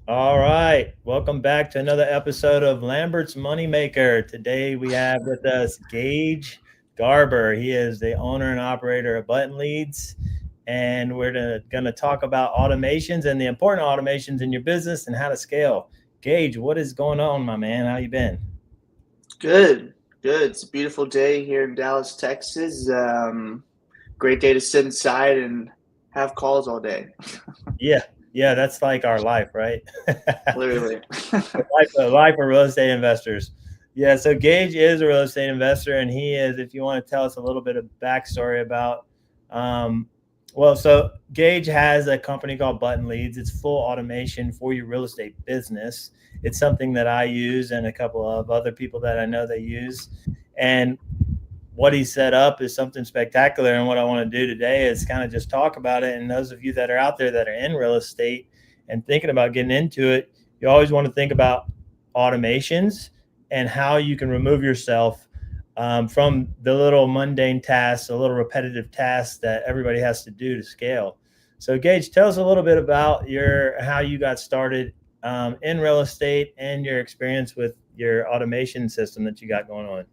All right. Welcome back to another episode of Lambert's Moneymaker. Today we have with us Gage Garber. He is the owner and operator of ButtonLeads. And we're going to talk about automations and the important automations in your business and how to scale. Gage, what is going on, my man? How you been? Good, good. It's a beautiful day here in Dallas, Texas. Great day to sit inside and have calls all day. Yeah. Yeah, that's like our life, right? Literally. life of real estate investors. Yeah, so Gage is a real estate investor, and he is. If you want to tell us a little bit of backstory about, um, so Gage has a company called ButtonLeads. It's full automation for your real estate business. It's something that I use, and a couple of other people that I know they use. And what he set up is something spectacular. And what I want to do today is kind of just talk about it. And those of you that are out there that are in real estate and thinking about getting into it, you always want to think about automations and how you can remove yourself from the little mundane tasks, the little repetitive tasks that everybody has to do to scale. So, Gage, tell us a little bit about how you got started in real estate and your experience with your automation system that you got going on.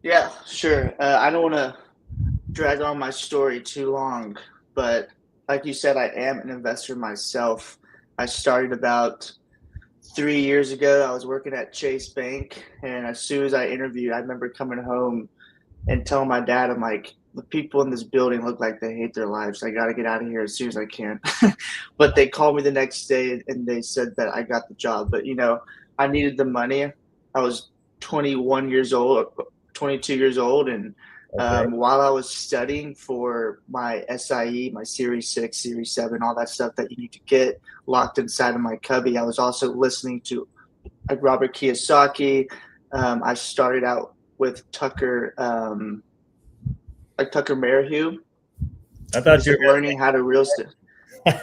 Yeah, sure. I don't want to drag on my story too long, but like you said, I am an investor myself. I started about 3 years ago. I was working at Chase Bank, and as soon as I interviewed, I remember coming home and telling my dad, I'm like, the people in this building look like they hate their lives. I got to get out of here as soon as I can. But they called me the next day and they said that I got the job. But, I needed the money. I was 21 years old, 22 years old. And Okay. while I was studying for my SIE, my Series 6, Series 7, all that stuff that you need to get locked inside of my cubby, I was also listening to Robert Kiyosaki. I started out with Tucker Merrihew, I and thought just you like were learning how to real estate. going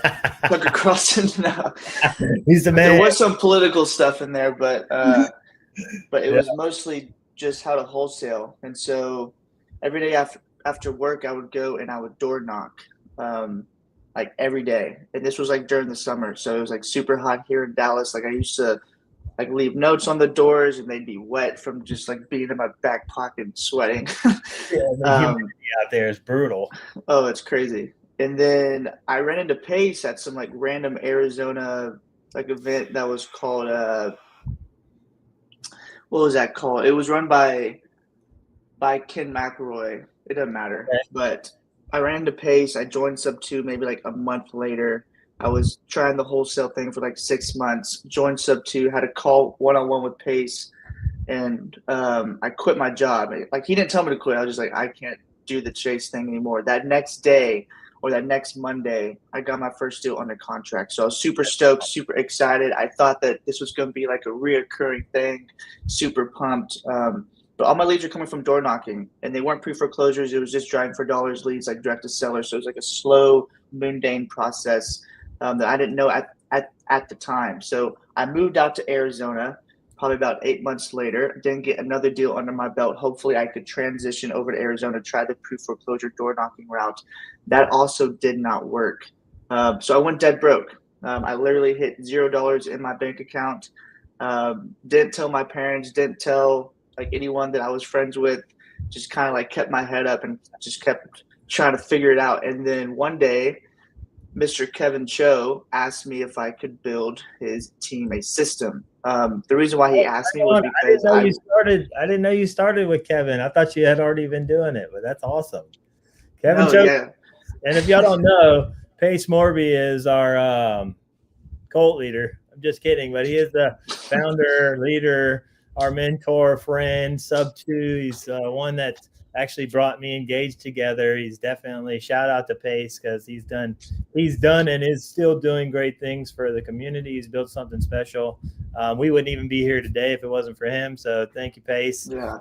Tucker Carlson. No, to. He's the there man. was some political stuff in there, but it Yeah. was mostly just how to wholesale. And so every day after work, I would go and I would door knock, like every day. And this was like during the summer, so it was like super hot here in Dallas. Like I used to like leave notes on the doors, and they'd be wet from just like being in my back pocket and sweating. Yeah, the humidity um, out there is brutal. oh, it's crazy. And then I ran into Pace at some like random Arizona like event that was called what was that called? It was run by Ken McElroy. It doesn't matter. Okay. But I ran into Pace. I joined Sub 2 maybe like a month later. I was trying the wholesale thing for like 6 months. Joined Sub 2, had a call one on one with Pace, and I quit my job. Like he didn't tell me to quit. I was just like, I can't do the Chase thing anymore. That next day or that next Monday, I got my first deal under contract. So I was super stoked, super excited. I thought that this was going to be like a reoccurring thing. Super pumped. But all my leads are coming from door knocking, and they weren't pre-foreclosures. It was just driving for dollars leads, like direct to seller. So it was like a slow, mundane process that I didn't know at the time. So I moved out to Arizona probably about 8 months later, then get another deal under my belt. Hopefully, I could transition over to Arizona, try the pre-foreclosure door knocking route. That also did not work. So I went dead broke. I literally hit $0 in my bank account. Didn't tell my parents, didn't tell like anyone that I was friends with. Just kind of like kept my head up and just kept trying to figure it out. And then one day, Mr. Kevin Cho asked me if I could build his team a system. The reason why he asked me was I didn't because know you started. I didn't know you started with Kevin. I thought you had already been doing it, but that's awesome. Kevin no, chose. yeah, And if y'all don't know, Pace Morby is our cult leader. I'm just kidding, but he is the founder, leader, our mentor, friend, sub two. He's one that actually brought me engaged together. He's definitely shout out to Pace because he's done and is still doing great things for the community. He's built something special. We wouldn't even be here today if it wasn't for him. So thank you, Pace. yeah,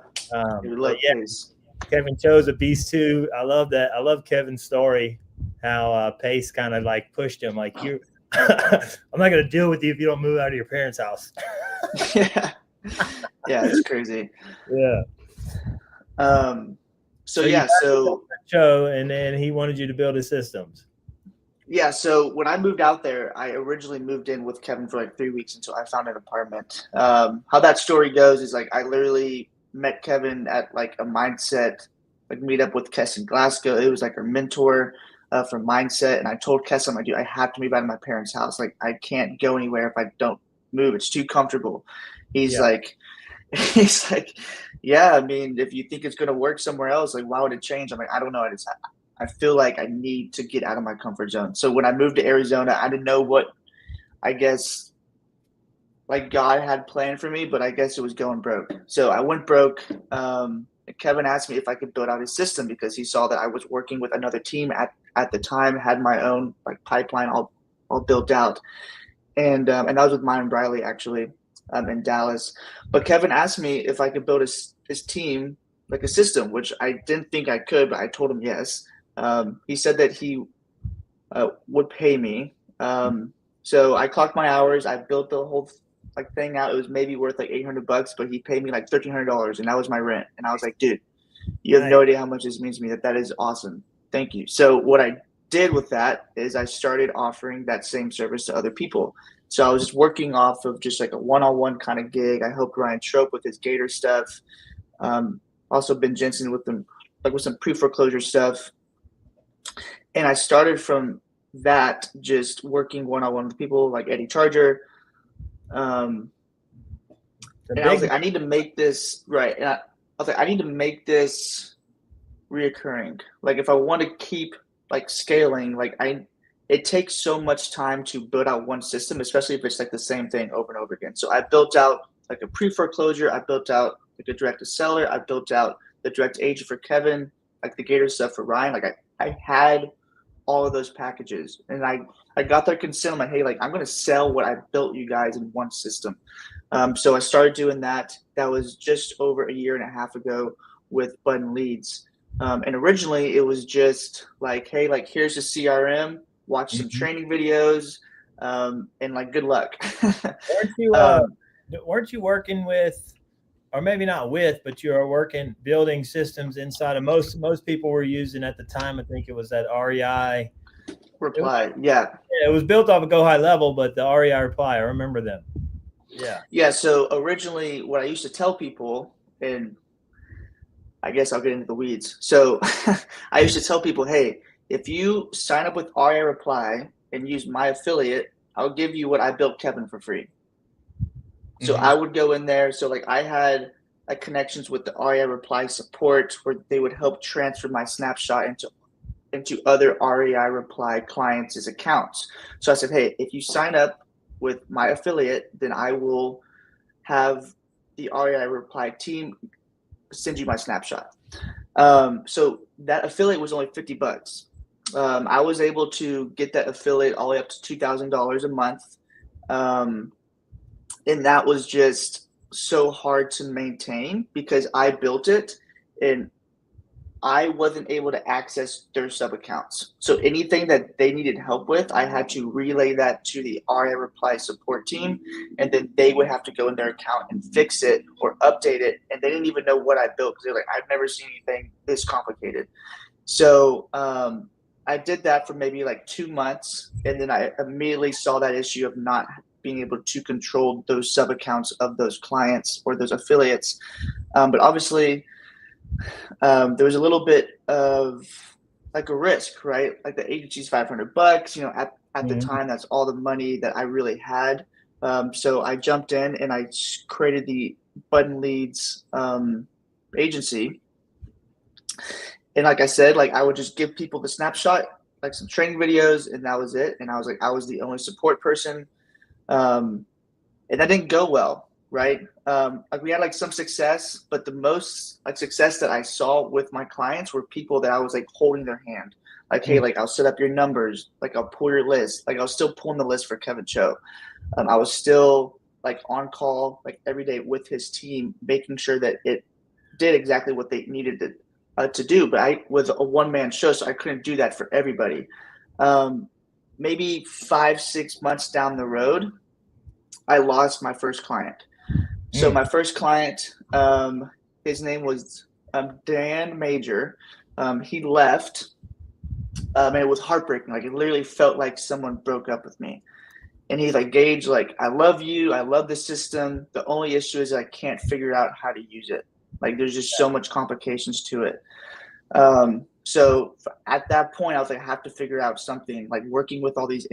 you But love yeah, Pace. Kevin Cho's a beast too. I love that. I love Kevin's story. How Pace kind of like pushed him, like you. I'm not gonna deal with you if you don't move out of your parents' house. Yeah, yeah, it's crazy. Yeah. Um, so So you yeah, got so Cho, and then he wanted you to build his systems. Yeah, so when I moved out there, I originally moved in with Kevin for like 3 weeks until I found an apartment. How that story goes is like I literally met Kevin at like a mindset like meetup with Kess in Glasgow. It was like our mentor for mindset, and I told Kess, I'm like, dude, I have to move out of my parents' house. Like I can't go anywhere if I don't move. It's too comfortable. He's Yeah. like, he's like, yeah. I mean, if you think it's gonna work somewhere else, like why would it change? I'm like, I don't know. I feel like I need to get out of my comfort zone. So when I moved to Arizona, I didn't know what I guess like God had planned for me, but I guess it was going broke. So I went broke. Kevin asked me if I could build out his system because he saw that I was working with another team at the time, had my own like pipeline all built out, and that was with Myron Briley actually in Dallas. But Kevin asked me if I could build his team like a system, which I didn't think I could, but I told him yes. He said that he would pay me. So I clocked my hours. I built the whole like thing out. It was maybe worth like $800, but he paid me like $1,300, and that was my rent. And I was like, dude, you have Nice. no idea how much this means to me. That is awesome. Thank you. So what I did with that is I started offering that same service to other people. So I was just working off of just like a one-on-one kind of gig. I helped Ryan Trope with his Gator stuff. Also Ben Jensen with them, like with some pre-foreclosure stuff. And I started from that, just working one-on-one with people like Eddie Charger. And I was like, I need to make this right. And I was like, I need to make this reoccurring. Like if I want to keep like scaling, like it takes so much time to build out one system, especially if it's like the same thing over and over again. So I built out like a pre-foreclosure. I built out like a direct to seller. I built out the direct agent for Kevin, like the Gator stuff for Ryan. Like I had all of those packages, and I got their consent. I'm like, hey, like I'm going to sell what I built you guys in one system. So I started doing that. That was just over a year and a half ago with ButtonLeads. And originally it was just like, hey, like here's the CRM, watch some training videos, and like good luck. Weren't you working with, or maybe not with, but you are working building systems inside of most people were using at the time. I think it was that REI reply. It was built off of Go High Level, but the REI reply, I remember them. Yeah. So originally what I used to tell people, and I guess I'll get into the weeds. So I used to tell people, hey, if you sign up with REI reply and use my affiliate, I'll give you what I built Kevin for free. So I would go in there. So like I had like connections with the REI reply support where they would help transfer my snapshot into other REI reply clients' accounts. So I said, hey, if you sign up with my affiliate, then I will have the REI reply team send you my snapshot. So that affiliate was only $50. I was able to get that affiliate all the way up to $2,000 a month. And that was just so hard to maintain because I built it and I wasn't able to access their sub accounts. So anything that they needed help with, I had to relay that to the REI reply support team, and then they would have to go in their account and fix it or update it. And they didn't even know what I built because they're like, I've never seen anything this complicated. So I did that for maybe like 2 months, and then I immediately saw that issue of not being able to control those sub accounts of those clients or those affiliates. But obviously, there was a little bit of like a risk, right? Like the agency's $500, you know, at the time, that's all the money that I really had. So I jumped in and I created the ButtonLeads agency. And like I said, like I would just give people the snapshot, like some training videos, and that was it. And I was like, I was the only support person. And that didn't go well. Right. Like we had like some success, but the most like success that I saw with my clients were people that I was like holding their hand. Like, hey, like I'll set up your numbers, like I'll pull your list. Like I was still pulling the list for Kevin Cho. I was still like on call, like every day with his team, making sure that it did exactly what they needed to do. But I was a one-man show, so I couldn't do that for everybody. Maybe 5-6 months down the road, I lost my first client. So my first client, his name was Dan Major. He left, And it was heartbreaking. Like, it literally felt like someone broke up with me. And he's like, Gage, like, I love you. I love the system. The only issue is I can't figure out how to use it. Like, there's just so much complications to it. So at that point, I was like, I have to figure out something. Like, working with all these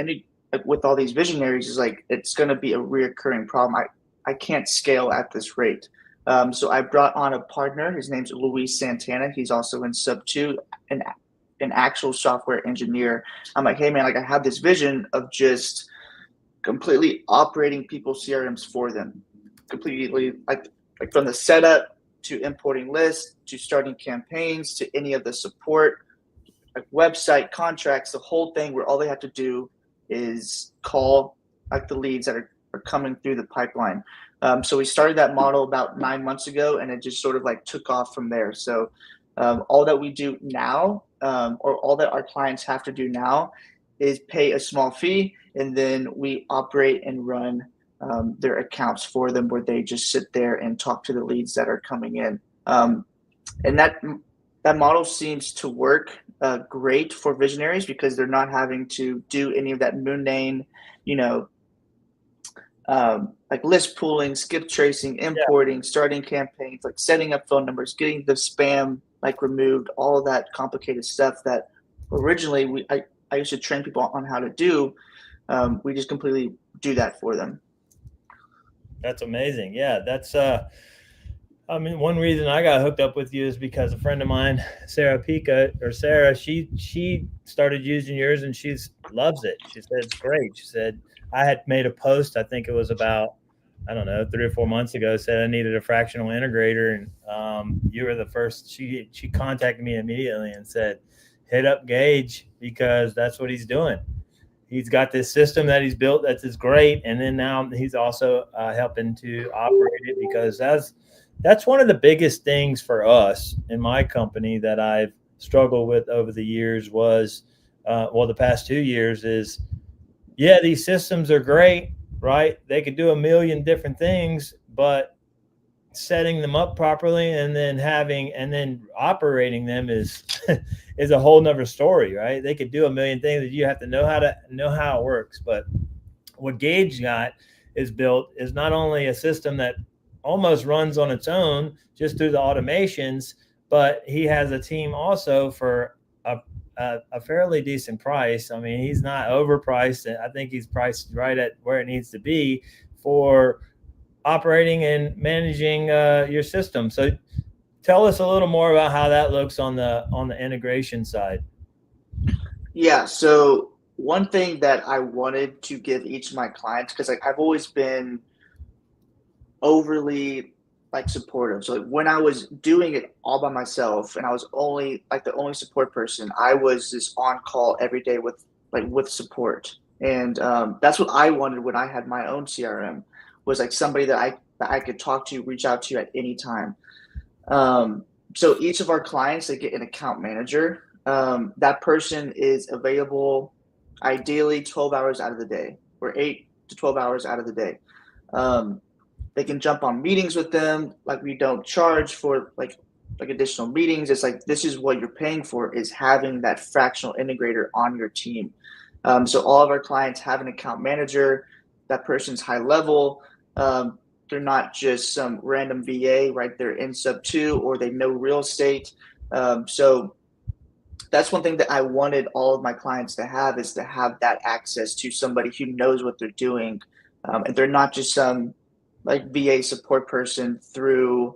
visionaries is like, it's going to be a reoccurring problem. I can't scale at this rate. So I brought on a partner. His name's Luis Santana. He's also in Sub 2, an actual software engineer. I'm like, hey man, like, I have this vision of just completely operating people's CRMs for them, completely, like from the setup to importing lists to starting campaigns to any of the support, like website contracts, the whole thing, where all they have to do is call like the leads that are coming through the pipeline. So we started that model about 9 months ago, and it just sort of like took off from there. So all that we do now, or all that our clients have to do now, is pay a small fee, and then we operate and run their accounts for them, where they just sit there and talk to the leads that are coming in. And that model seems to work great for visionaries, because they're not having to do any of that mundane, like list pooling, skip tracing, importing, starting campaigns, like setting up phone numbers, getting the spam like removed, all of that complicated stuff that originally I used to train people on how to do. We just completely do that for them. That's amazing. Yeah, that's one reason I got hooked up with you is because a friend of mine, Sarah, she started using yours and she loves it. She said it's great. She said, I had made a post, I think it was about, I don't know, 3 or 4 months ago, said I needed a fractional integrator, and you were the first. She contacted me immediately and said, hit up Gage, because that's what he's doing. He's got this system that he's built that's great, and then now he's also helping to operate it, because that's one of the biggest things for us in my company that I've struggled with over the years was, the past 2 years is, these systems are great, right? They could do a million different things, but setting them up properly and then operating them is is a whole nother story, right? They could do a million things, that you have to know how it works. But what Gage got is built is not only a system that almost runs on its own just through the automations, but he has a team also for a fairly decent price. I mean, he's not overpriced. I think he's priced right at where it needs to be for operating and managing your system. So tell us a little more about how that looks on the integration side. Yeah. So one thing that I wanted to give each of my clients, because like I've always been overly like supportive. So like when I was doing it all by myself and I was only like the only support person, I was just on call every day with support. And that's what I wanted when I had my own CRM, was like somebody that I could talk to, reach out to at any time. So each of our clients, they get an account manager. That person is available ideally 12 hours out of the day, or 8 to 12 hours out of the day. They can jump on meetings with them. Like, we don't charge for like additional meetings. It's like, this is what you're paying for, is having that fractional integrator on your team. So all of our clients have an account manager. That person's high level. They're not just some random VA, right? They're in Sub 2, or they know real estate. So that's one thing that I wanted all of my clients to have, is to have that access to somebody who knows what they're doing. And they're not just some like VA support person through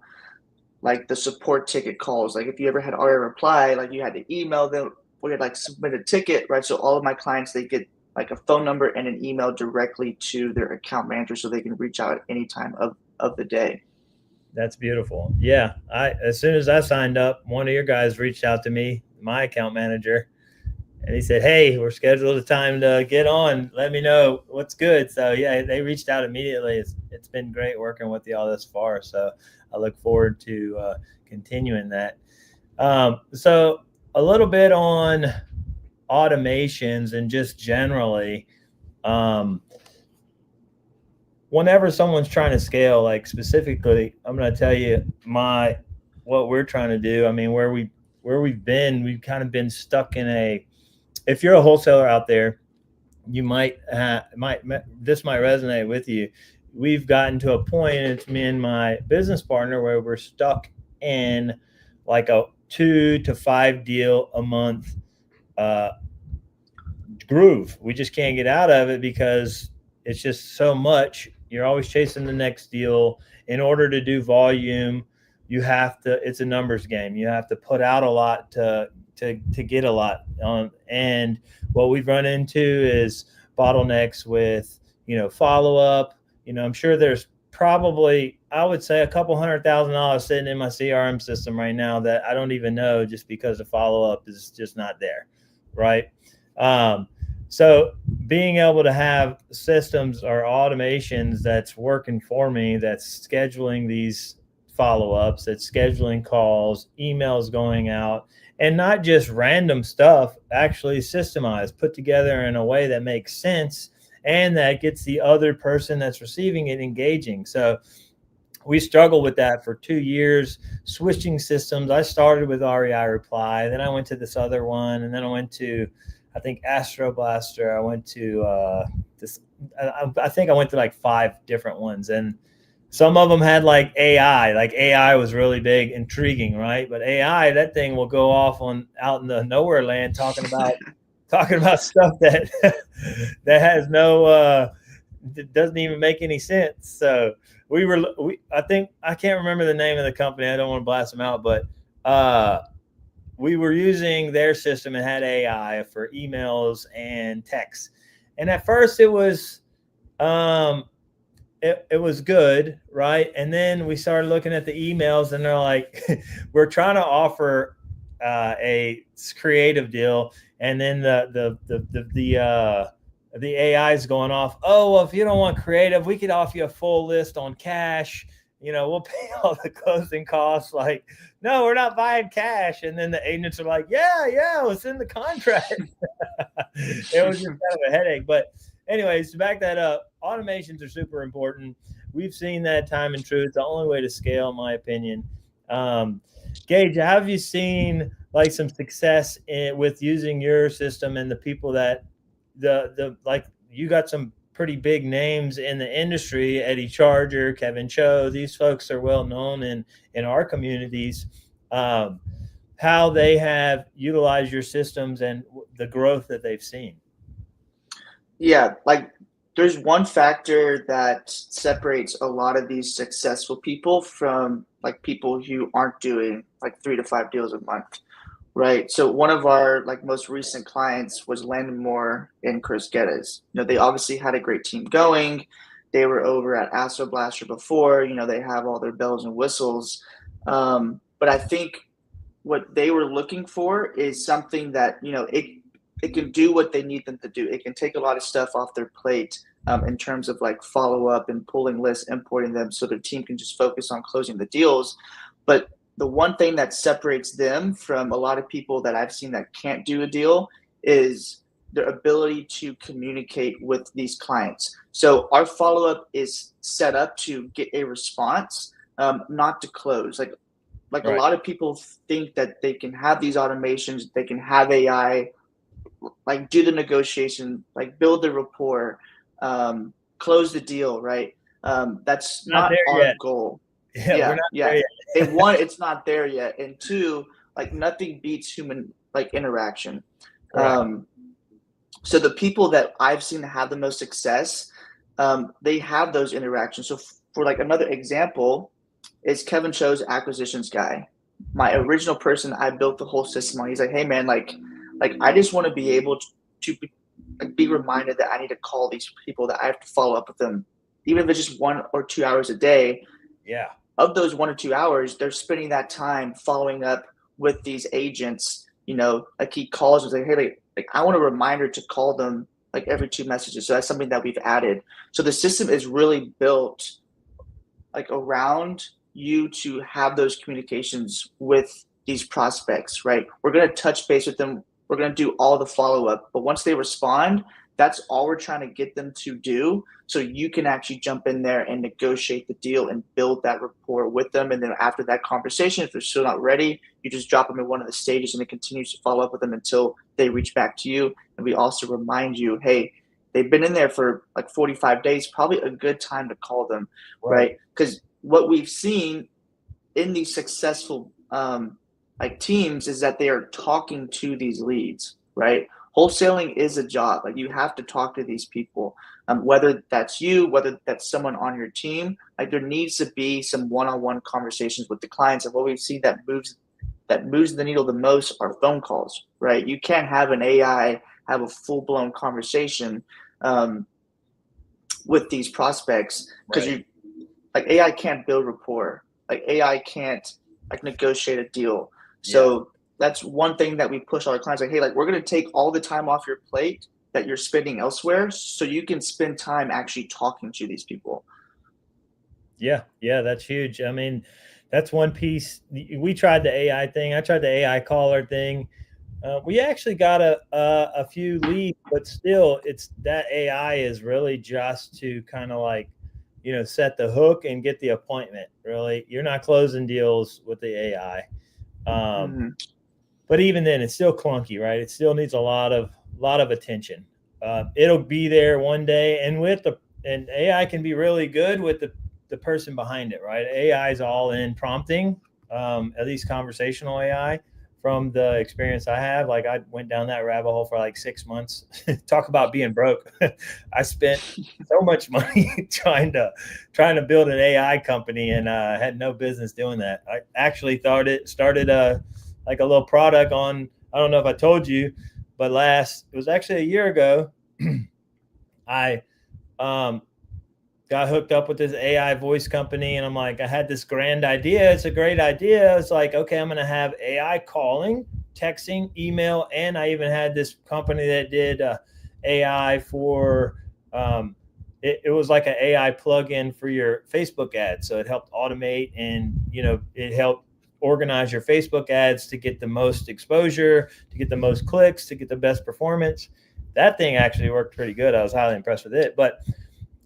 like the support ticket calls. Like if you ever had auto reply, like you had to email them or you'd like submit a ticket, right? So all of my clients, they get like a phone number and an email directly to their account manager, so they can reach out at any time of the day. That's beautiful. Yeah. As soon as I signed up, one of your guys reached out to me, my account manager, and he said, hey, we're scheduled a time to get on. Let me know what's good. So yeah, they reached out immediately. It's been great working with y'all thus far. So I look forward to continuing that. So a little bit on automations and just generally, whenever someone's trying to scale, like specifically, I'm going to tell you what we're trying to do. I mean, where we've been, we've kind of been stuck in if you're a wholesaler out there, you this might resonate with you. We've gotten to a point, and it's me and my business partner, where we're stuck in like a 2 to 5 deal a month groove. We just can't get out of it because it's just so much. You're always chasing the next deal. In order to do volume, you have to, it's a numbers game. You have to put out a lot to get a lot. And what we've run into is bottlenecks with, follow up. I'm sure there's probably, I would say, a couple $100,000 sitting in my CRM system right now that I don't even know, just because the follow up is just not there. Right. So being able to have systems or automations that's working for me, that's scheduling these follow-ups, that's scheduling calls, emails going out, and not just random stuff, actually systemized, put together in a way that makes sense and that gets the other person that's receiving it engaging. So we struggled with that for 2 years, switching systems. I started with REI Reply, then I went to this other one, and then I went to, I think, Astro Blaster. I went to I think I went to like 5 different ones, and some of them had like AI. Like AI was really big, intriguing, right? But AI, that thing will go off out in the nowhere land talking about stuff that that has no doesn't even make any sense. So I think, I can't remember the name of the company. I don't want to blast them out, but we were using their system and had AI for emails and texts. And at first it was it was good, right? And then we started looking at the emails, and they're like, we're trying to offer a creative deal, and then the AI is going off. Oh, well, if you don't want creative, we could offer you a full list on cash. We'll pay all the closing costs. Like, no, we're not buying cash. And then the agents are like, yeah, it's in the contract. It was just kind of a headache. But anyways, to back that up, automations are super important. We've seen that time and truth. The only way to scale, in my opinion. Gage, have you seen like some success with using your system and the people that like, you got some pretty big names in the industry, Eddie Charger, Kevin Cho, these folks are well known in our communities, how they have utilized your systems and the growth that they've seen? Yeah, like there's one factor that separates a lot of these successful people from like people who aren't doing like 3 to 5 deals a month. Right. So one of our like most recent clients was Lambert and Chris Geddes. They obviously had a great team going. They were over at Astro Blaster before. They have all their bells and whistles. But I think what they were looking for is something that it can do what they need them to do. It can take a lot of stuff off their plate in terms of like follow up and pulling lists, importing them, so their team can just focus on closing the deals. But the one thing that separates them from a lot of people that I've seen that can't do a deal is their ability to communicate with these clients. So our follow-up is set up to get a response, not to close. Like Right. A lot of people think that they can have these automations, they can have AI, like do the negotiation, like build the rapport, close the deal, right? That's not our yet. goal. Yeah, we're not there yet. One, it's not there yet, and two, like nothing beats human like interaction. So the people that I've seen have the most success, they have those interactions. So for like another example is Kevin Cho's acquisitions guy. My original person I built the whole system on. He's like, hey man, like I just want to be able to be reminded that I need to call these people, that I have to follow up with them, even if it's just 1 or 2 hours a day. Yeah. Of those 1 or 2 hours, they're spending that time following up with these agents. Like he calls and say, hey, like I want a reminder to call them like every 2 messages. So that's something that we've added. So the system is really built like around you to have those communications with these prospects, right? We're going to touch base with them. We're going to do all the follow-up. But once they respond, that's all we're trying to get them to do, so you can actually jump in there and negotiate the deal and build that rapport with them. And then after that conversation, if they're still not ready, you just drop them in one of the stages, and it continues to follow up with them until they reach back to you. And we also remind you, hey, they've been in there for like 45 days, probably a good time to call them, right? Because what we've seen in these successful like teams is that they are talking to these leads, right? Wholesaling is a job. Like you have to talk to these people, whether that's you, whether that's someone on your team. Like there needs to be some one-on-one conversations with the clients. And what we've seen that moves the needle the most are phone calls, right? You can't have an AI have a full-blown conversation with these prospects because you like AI can't build rapport. Like AI can't like negotiate a deal. So that's one thing that we push all our clients, like, hey, like we're going to take all the time off your plate that you're spending elsewhere so you can spend time actually talking to these people. Yeah, that's huge. I mean, that's one piece. We tried the AI thing. I tried the AI caller thing. We actually got a few leads, but still, it's that AI is really just to kind of like, set the hook and get the appointment. Really, you're not closing deals with the AI. But even then, it's still clunky, right? It still needs a lot of attention. It'll be there one day, and AI can be really good with the person behind it, right? AI is all in prompting, at least conversational AI. From the experience I have, like I went down that rabbit hole for like 6 months. Talk about being broke. I spent so much money trying to build an AI company, and had no business doing that. I actually started like a little product on. I don't know if I told you, but it was actually a year ago. I got hooked up with this AI voice company, and I'm like, I had this grand idea. It's a great idea. It's like, okay, I'm going to have AI calling, texting, email, and I even had this company that did AI for, it was like an AI plugin for your Facebook ads. So it helped automate and, it helped organize your Facebook ads to get the most exposure, to get the most clicks, to get the best performance. That thing actually worked pretty good. I was highly impressed with it. But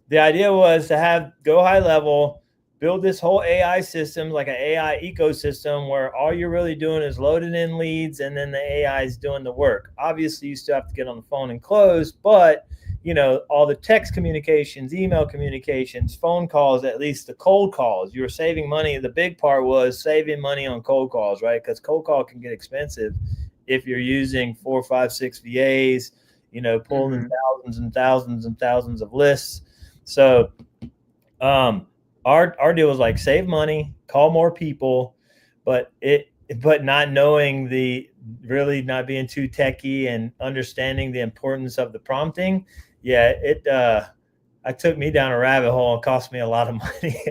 the idea was to go high level, build this whole AI system, like an AI ecosystem where all you're really doing is loading in leads and then the AI is doing the work. Obviously, you still have to get on the phone and close, but all the text communications, email communications, phone calls, at least the cold calls, you were saving money. The big part was saving money on cold calls, right? Because cold call can get expensive if you're using 4, 5, 6 VAs, pulling thousands and thousands and thousands of lists. So our deal was like save money, call more people, but not knowing really not being too techie and understanding the importance of the prompting. Yeah, it took me down a rabbit hole and cost me a lot of money.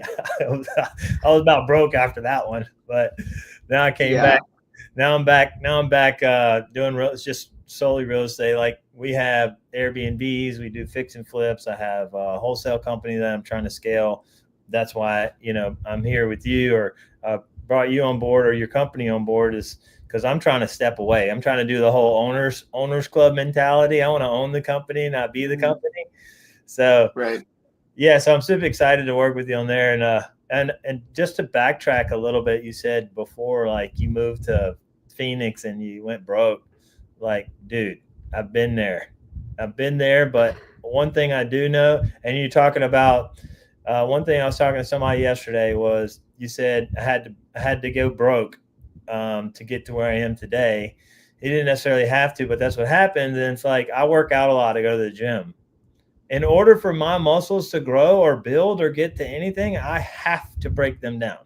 I was about broke after that one, but now I came back. Now I'm back doing it's just solely real estate. Like we have Airbnbs, we do fix and flips. I have a wholesale company that I'm trying to scale. That's why, I'm here with you, or brought you on board or your company on board, is because I'm trying to step away. I'm trying to do the whole owners club mentality. I want to own the company, not be the company. So, yeah, so I'm super excited to work with you on there. And just to backtrack a little bit, you said before, like you moved to Phoenix and you went broke. Like, dude, I've been there. But one thing I do know, and you're talking about, one thing I was talking to somebody yesterday was, you said I had to go broke to get to where I am today. He didn't necessarily have to, but that's what happened. And it's like, I work out a lot. I go to the gym. In order for my muscles to grow or build or get to anything, I have to break them down.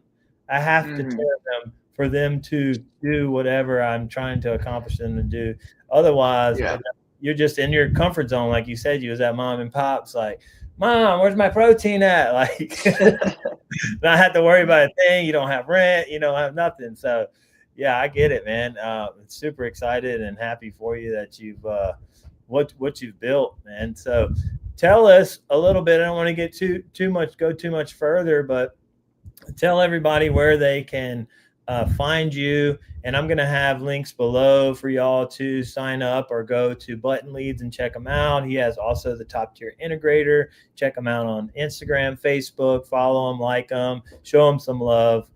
I have to tear them for them to do whatever I'm trying to accomplish them to do. Otherwise, you're just in your comfort zone. Like you said, you was at mom and pop's like, Mom, where's my protein at? Like, not have to worry about a thing. You don't have rent. You don't have nothing. So, yeah, I get it, man. Super excited and happy for you that you've what you've built, man. So, tell us a little bit. I don't want to get go too much further, but tell everybody where they can find you. And I'm going to have links below for y'all to sign up or go to ButtonLeads and check him out. He has also the Top Tier Integrator. Check him out on Instagram, Facebook, follow him, like him, show him some love.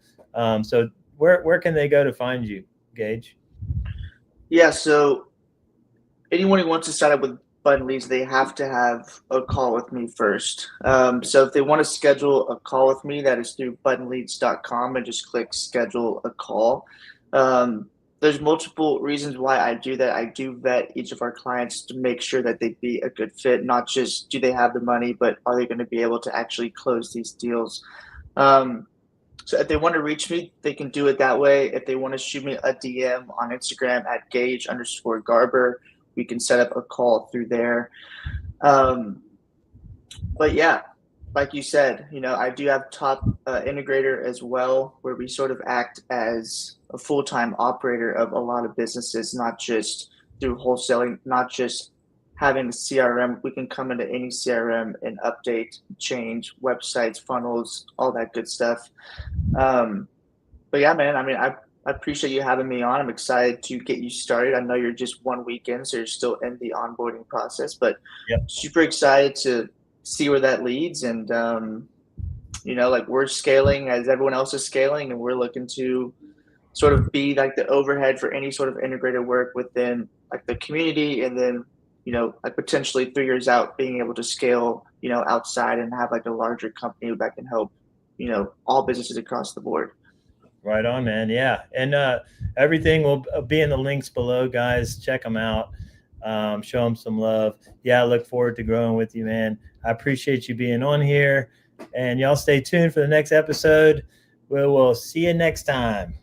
So where can they go to find you, Gage? Yeah, so anyone who wants to sign up with ButtonLeads, they have to have a call with me first. So if they want to schedule a call with me, that is through buttonleads.com and just click schedule a call. There's multiple reasons why I do that. I do vet each of our clients to make sure that they'd be a good fit, not just do they have the money, but are they going to be able to actually close these deals? So if they want to reach me, they can do it that way. If they want to shoot me a DM on Instagram at Gage_Garber, we can set up a call through there. But yeah, like you said, I do have top integrator as well, where we sort of act as a full-time operator of a lot of businesses, not just through wholesaling, not just having a CRM. We can come into any CRM and update, change websites, funnels, all that good stuff. But yeah, man, I mean, I appreciate you having me on. I'm excited to get you started. I know you're just 1 week in, so you're still in the onboarding process, but Yep. super excited to see where that leads. And, like we're scaling as everyone else is scaling, and we're looking to sort of be like the overhead for any sort of integrated work within like the community. And then, like potentially 3 years out, being able to scale, outside and have like a larger company that can help, all businesses across the board. Right on, man. Yeah. And everything will be in the links below, guys. Check them out. Show them some love. Yeah, I look forward to growing with you, man. I appreciate you being on here. And y'all stay tuned for the next episode. We will see you next time.